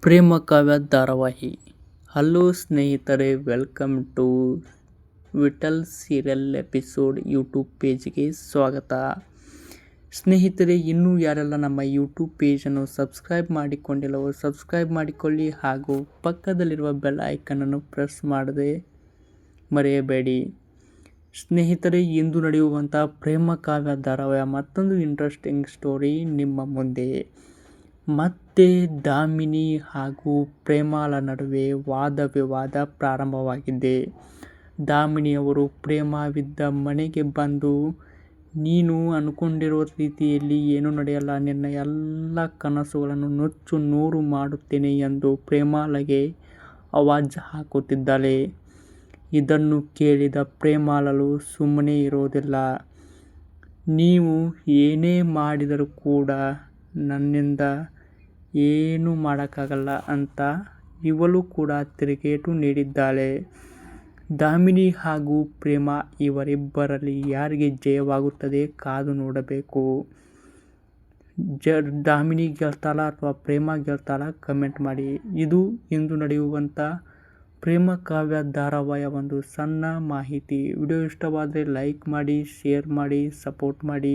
ಪ್ರೇಮ ಕಾವ್ಯ ಧಾರಾವಾಹಿ. ಹಲೋ ಸ್ನೇಹಿತರೆ, welcome to Vithal serial episode YouTube ಪೇಜ್ಗೆ ಸ್ವಾಗತ. ಸ್ನೇಹಿತರೆ, ಇನ್ನೂ ಯಾರೆಲ್ಲ ನಮ್ಮ ಯೂಟ್ಯೂಬ್ ಪೇಜನ್ನು ಸಬ್ಸ್ಕ್ರೈಬ್ ಮಾಡಿಕೊಂಡಿಲ್ಲವೋ ಸಬ್ಸ್ಕ್ರೈಬ್ ಮಾಡಿಕೊಳ್ಳಿ ಹಾಗೂ ಪಕ್ಕದಲ್ಲಿರುವ ಬೆಲ್ ಐಕನನ್ನು ಪ್ರೆಸ್ ಮಾಡದೆ ಮರೆಯಬೇಡಿ. ಸ್ನೇಹಿತರೆ, ಇಂದು ನಡೆಯುವಂಥ ಪ್ರೇಮ ಕಾವ್ಯ ಧಾರಾವಾಹಿಯ ಮತ್ತೊಂದು ಇಂಟ್ರೆಸ್ಟಿಂಗ್ ಸ್ಟೋರಿ ನಿಮ್ಮ ಮುಂದೆ. ಮತ್ತೆ ದಾಮಿನಿ ಹಾಗೂ ಪ್ರೇಮಾಳ ನಡುವೆ ವಾದ ವಿವಾದ ಪ್ರಾರಂಭವಾಗಿದೆ. ದಾಮಿನಿಯವರು ಪ್ರೇಮವಿದ್ದ ಮನೆಗೆ ಬಂದು, ನೀನು ಅಂದುಕೊಂಡಿರುವ ರೀತಿಯಲ್ಲಿ ಏನೂ ನಡೆಯಲ್ಲ, ನಿನ್ನ ಎಲ್ಲ ಕನಸುಗಳನ್ನು ನುಚ್ಚು ನೂರು ಮಾಡುತ್ತೇನೆ ಎಂದು ಪ್ರೇಮಾಳಿಗೆ ಆವಾಜ್ ಹಾಕುತ್ತಿದ್ದಾಳೆ. ಇದನ್ನು ಕೇಳಿದ ಪ್ರೇಮಾಳಲು ಸುಮ್ಮನೆ ಇರೋದಿಲ್ಲ. ನೀವು ಏನೇ ಮಾಡಿದರೂ ಕೂಡ ನನ್ನಿಂದ ಏನೂ ಮಾಡೋಕ್ಕಾಗಲ್ಲ ಅಂತ ಇವಳು ಕೂಡ ತಿರುಗೇಟು ನೀಡಿದ್ದಾಳೆ. ದಾಮಿನಿ ಹಾಗೂ ಪ್ರೇಮ ಇವರಿಬ್ಬರಲ್ಲಿ ಯಾರಿಗೆ ಜಯವಾಗುತ್ತದೆ ಕಾದು ನೋಡಬೇಕು. ದಾಮಿನಿ ಗೆಲ್ತಾಳ ಅಥವಾ ಪ್ರೇಮ ಗೆಲ್ತಾಳ? ಕಮೆಂಟ್ ಮಾಡಿ. ಇದು ಇಂದು ನಡೆಯುವಂಥ ಪ್ರೇಮ ಕಾವ್ಯ ಧಾರಾವಾಹಿಯ ಒಂದು ಸಣ್ಣ ಮಾಹಿತಿ. ವಿಡಿಯೋ ಇಷ್ಟವಾದರೆ ಲೈಕ್ ಮಾಡಿ, ಶೇರ್ ಮಾಡಿ, ಸಪೋರ್ಟ್ ಮಾಡಿ,